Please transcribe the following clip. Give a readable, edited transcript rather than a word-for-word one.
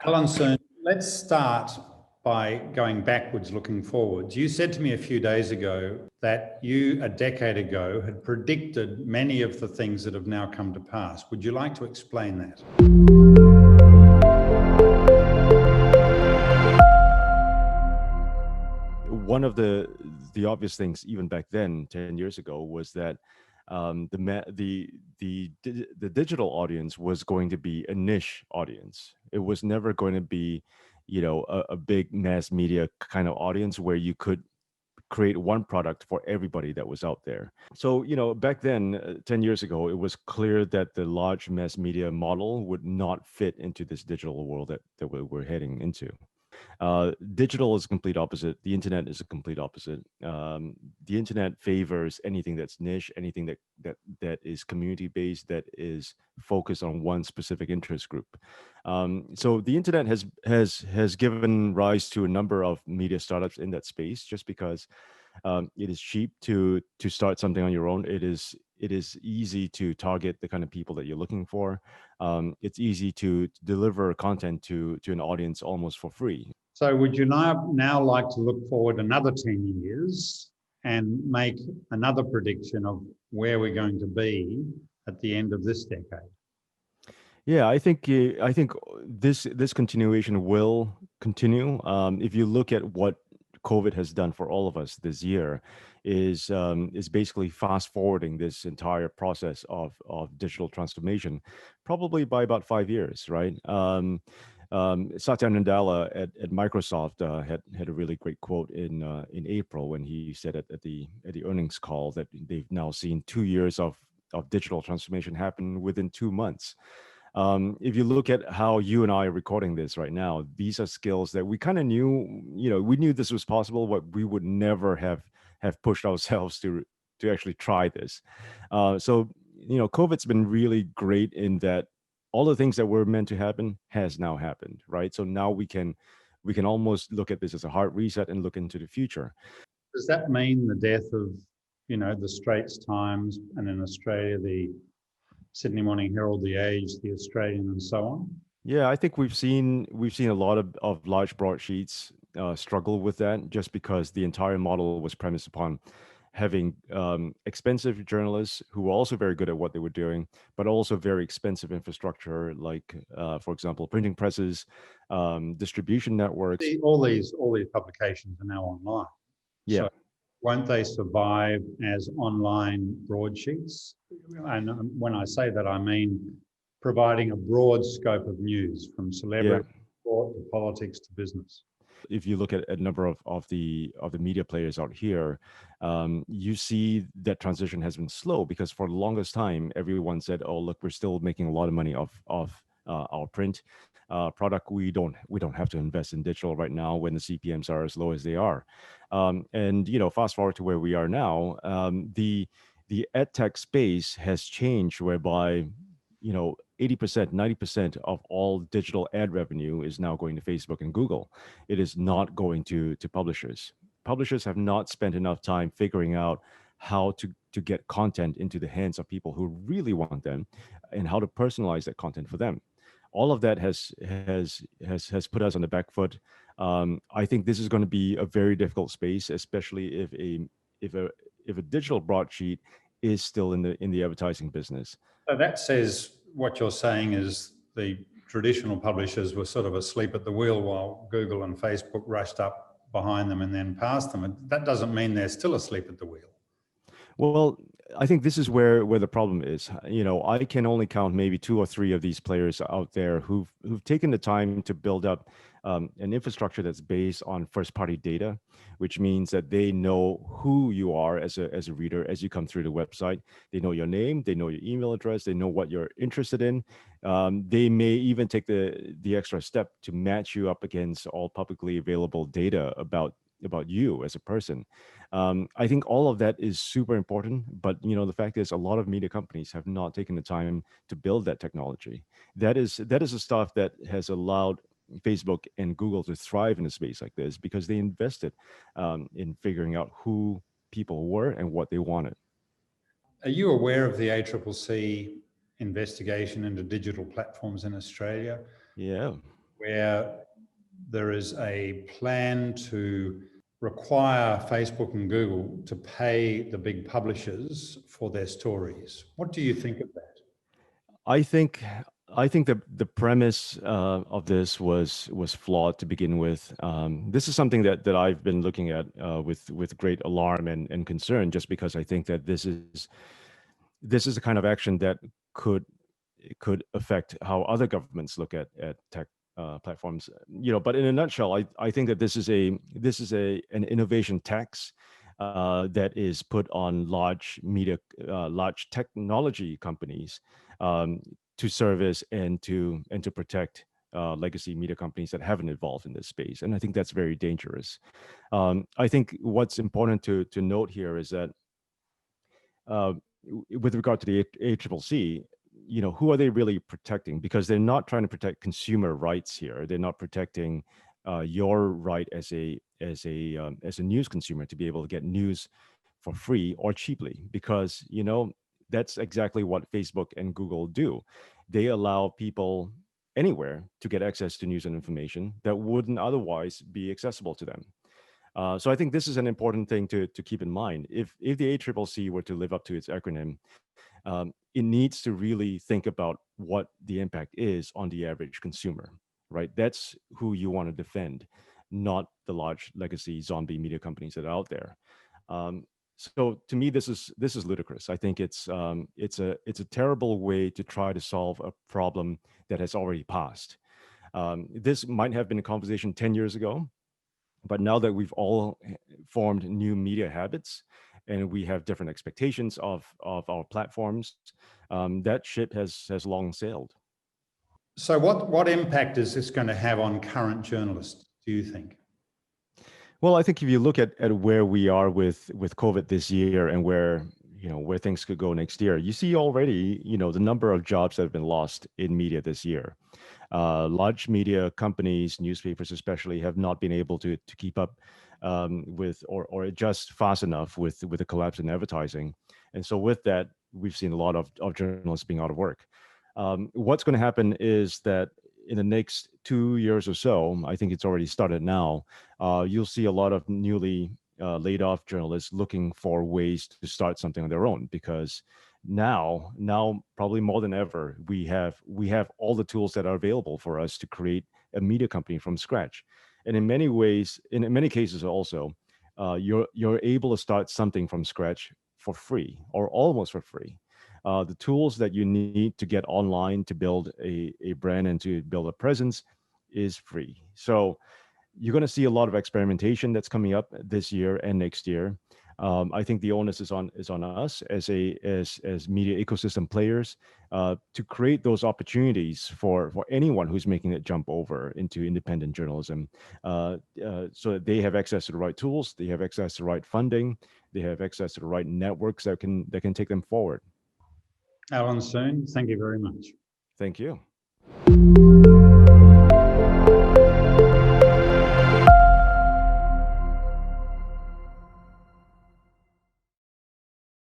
Alan Soon, let's start by going backwards, looking forwards. You said to me a few days ago that you, a decade ago, had predicted many of the things that have now come to pass. Would you like to explain that? One of the obvious things, even back then, 10 years ago, was that the digital audience was going to be a niche audience. It was never going to be, a big mass media kind of audience where you could create one product for everybody that was out there. So, back then, 10 years ago, it was clear that the large mass media model would not fit into this digital world that we're heading into. Digital is a complete opposite. The internet is a complete opposite. The internet favors anything that's niche, anything that is community based, that is focused on one specific interest group. So the internet has given rise to a number of media startups in that space, just because it is cheap to start something on your own. It is easy to target the kind of people that you're looking for. It's easy to deliver content to an audience almost for free. So would you now like to look forward another 10 years and make another prediction of where we're going to be at the end of this decade? Yeah, I think this continuation will continue. If you look at what COVID has done for all of us this year, is basically fast forwarding this entire process of digital transformation, probably by about 5 years, right? Satya Nadella at Microsoft had a really great quote in April when he said at the earnings call that they've now seen 2 years of digital transformation happen within 2 months. If you look at how you and I are recording this right now, these are skills that we kind of knew. We knew this was possible, but we would never have pushed ourselves to actually try this. So COVID's been really great in that all the things that were meant to happen has now happened, right? So now we can almost look at this as a hard reset and look into the future. Does that mean the death of, the Straits Times, and in Australia, the Sydney Morning Herald, The Age, The Australian, and so on? Yeah, I think we've seen a lot of large broadsheets struggle with that, just because the entire model was premised upon having expensive journalists who were also very good at what they were doing, but also very expensive infrastructure, like, for example, printing presses, distribution networks. All these publications are now online. Yeah. So won't they survive as online broadsheets? And when I say that, I mean providing a broad scope of news, from celebrity, sport, to politics, to business. If you look at a number of the media players out here, you see that transition has been slow, because for the longest time, everyone said, "Oh, look, we're still making a lot of money off our print product. We don't have to invest in digital right now when the CPMs are as low as they are." And fast forward to where we are now, the ed tech space has changed, whereby 80%, 90% of all digital ad revenue is now going to Facebook and Google. It is not going to publishers. Publishers have not spent enough time figuring out how to get content into the hands of people who really want them, and how to personalize that content for them. All of that has put us on the back foot. I think this is going to be a very difficult space, especially if a digital broadsheet is still in the advertising business. So that says what you're saying is the traditional publishers were sort of asleep at the wheel while Google and Facebook rushed up behind them and then past them. And that doesn't mean they're still asleep at the wheel. Well, I think this is where the problem is. I can only count maybe 2 or 3 of these players out there who've taken the time to build up an infrastructure that's based on first-party data, which means that they know who you are as a reader as you come through the website. They know your name, they know your email address, they know what you're interested in. They may even take the extra step to match you up against all publicly available data about you as a person. I think all of that is super important, but the fact is, a lot of media companies have not taken the time to build that technology. That is the stuff that has allowed Facebook and Google to thrive in a space like this, because they invested in figuring out who people were and what they wanted. Are you aware of the ACCC investigation into digital platforms in Australia? Yeah. where there is a plan to require Facebook and Google to pay the big publishers for their stories. What do you think of that? I think I think the premise of this was flawed to begin with. This is something that I've been looking at with great alarm and concern, just because I think that this is the kind of action that could affect how other governments look at tech platforms. But in a nutshell, I think that this is an innovation tax that is put on large technology companies um, to service and to protect legacy media companies that haven't evolved in this space. And I think that's very dangerous. I think what's important to note here is that uh, with regard to the ACCC, who are they really protecting? Because they're not trying to protect consumer rights here. They're not protecting your right as a news consumer to be able to get news for free or cheaply. Because that's exactly what Facebook and Google do. They allow people anywhere to get access to news and information that wouldn't otherwise be accessible to them. So I think this is an important thing to keep in mind. If the ACCC were to live up to its acronym, it needs to really think about what the impact is on the average consumer, right? That's who you want to defend, not the large legacy zombie media companies that are out there. So to me, this is ludicrous. I think it's a terrible way to try to solve a problem that has already passed. This might have been a conversation 10 years ago, but now that we've all formed new media habits and we have different expectations of our platforms, that ship has long sailed. So what impact is this going to have on current journalists, do you think? Well, I think if you look at where we are with COVID this year and where things could go next year, you see already the number of jobs that have been lost in media this year. Large media companies, newspapers especially, have not been able to keep up with or adjust fast enough with the collapse in advertising. And so with that, we've seen a lot of journalists being out of work. What's going to happen is that in the next 2 years or so, I think it's already started now, you'll see a lot of newly laid off journalists looking for ways to start something on their own, because now probably more than ever, we have all the tools that are available for us to create a media company from scratch. And in many ways, in many cases also, you're able to start something from scratch for free or almost for free. The tools that you need to get online to build a brand and to build a presence is free. So you're going to see a lot of experimentation that's coming up this year and next year. I think the onus is on us as media ecosystem players to create those opportunities for anyone who's making that jump over into independent journalism, so that they have access to the right tools, they have access to the right funding, they have access to the right networks that can take them forward. Alan Soon, thank you very much. Thank you.